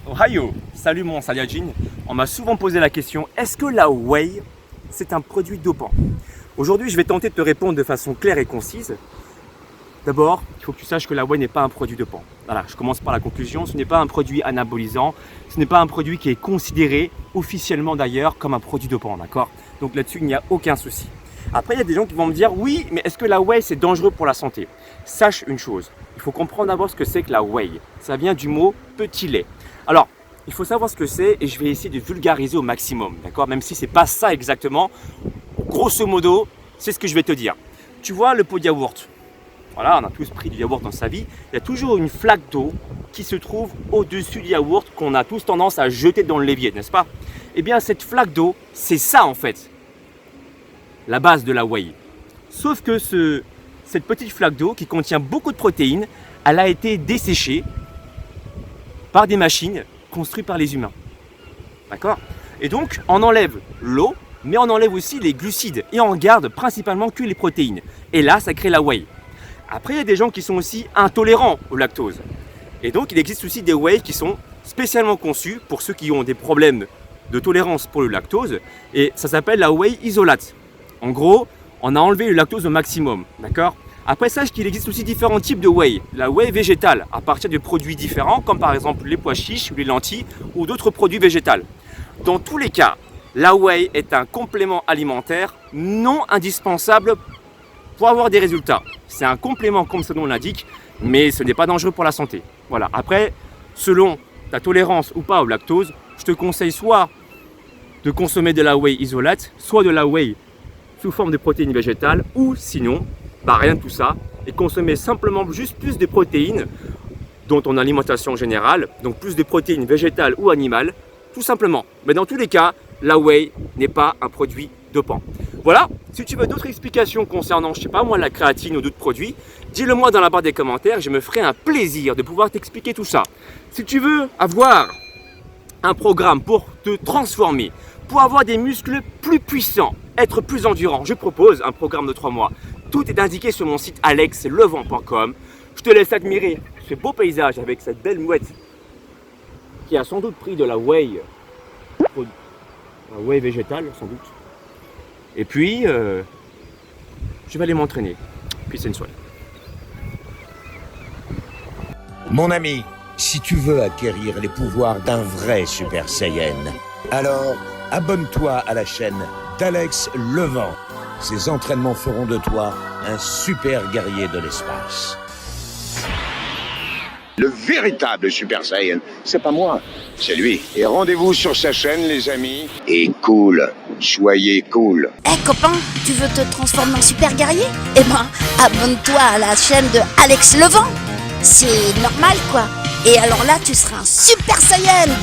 Ohio, salut mon Saiyajin. On m'a souvent posé la question, est-ce que la whey, c'est un produit dopant? Aujourd'hui, je vais tenter de te répondre de façon claire et concise. D'abord, il faut que tu saches que la whey n'est pas un produit dopant. Voilà, je commence par la conclusion, ce n'est pas un produit anabolisant, ce n'est pas un produit qui est considéré officiellement d'ailleurs comme un produit dopant, d'accord? Donc là-dessus, il n'y a aucun souci. Après, il y a des gens qui vont me dire, oui, mais est-ce que la whey, c'est dangereux pour la santé? Sache une chose, il faut comprendre d'abord ce que c'est que la whey. Ça vient du mot petit lait. Alors, il faut savoir ce que c'est et je vais essayer de vulgariser au maximum, d'accord? Même si ce n'est pas ça exactement, grosso modo, c'est ce que je vais te dire. Tu vois le pot de yaourt? Voilà, on a tous pris du yaourt dans sa vie. Il y a toujours une flaque d'eau qui se trouve au-dessus du yaourt qu'on a tous tendance à jeter dans le l'évier, n'est-ce pas? Eh bien, cette flaque d'eau, c'est ça en fait, la base de la whey. Sauf que cette petite flaque d'eau qui contient beaucoup de protéines, elle a été desséchée par des machines construites par les humains. D'accord? Et donc, on enlève l'eau, mais on enlève aussi les glucides et on garde principalement que les protéines. Et là, ça crée la whey. Après, il y a des gens qui sont aussi intolérants au lactose. Et donc, il existe aussi des whey qui sont spécialement conçus pour ceux qui ont des problèmes de tolérance pour le lactose. Et ça s'appelle la whey isolate. En gros, on a enlevé le lactose au maximum. D'accord? Après, sache qu'il existe aussi différents types de whey. La whey végétale, à partir de produits différents, comme par exemple les pois chiches ou les lentilles ou d'autres produits végétaux. Dans tous les cas, la whey est un complément alimentaire non indispensable pour avoir des résultats. C'est un complément comme son nom l'indique, mais ce n'est pas dangereux pour la santé. Voilà. Après, selon ta tolérance ou pas au lactose, je te conseille soit de consommer de la whey isolate, soit de la whey sous forme de protéines végétales, ou sinon, rien de tout ça, et consommer simplement juste plus de protéines dans ton alimentation générale, donc plus de protéines végétales ou animales, tout simplement. Mais dans tous les cas, la whey n'est pas un produit dopant. Voilà, si tu veux d'autres explications concernant, je sais pas moi, la créatine ou d'autres produits, dis-le moi dans la barre des commentaires, je me ferai un plaisir de pouvoir t'expliquer tout ça. Si tu veux avoir un programme pour te transformer, pour avoir des muscles plus puissants, être plus endurant, je propose un programme de 3 mois. Tout est indiqué sur mon site alexlevent.com. Je te laisse admirer ce beau paysage avec cette belle mouette qui a sans doute pris de la whey végétale, sans doute. Et puis, je vais aller m'entraîner. Puis c'est une soirée. Mon ami, si tu veux acquérir les pouvoirs d'un vrai Super Saiyan, alors abonne-toi à la chaîne d'Alex Levent. Ces entraînements feront de toi un super guerrier de l'espace. Le véritable Super Saiyan, c'est pas moi, c'est lui. Et rendez-vous sur sa chaîne, les amis. Et cool, soyez cool. Copain, tu veux te transformer en super guerrier? Eh ben, abonne-toi à la chaîne de Alex Levent. C'est normal, quoi. Et alors là, tu seras un Super Saiyan.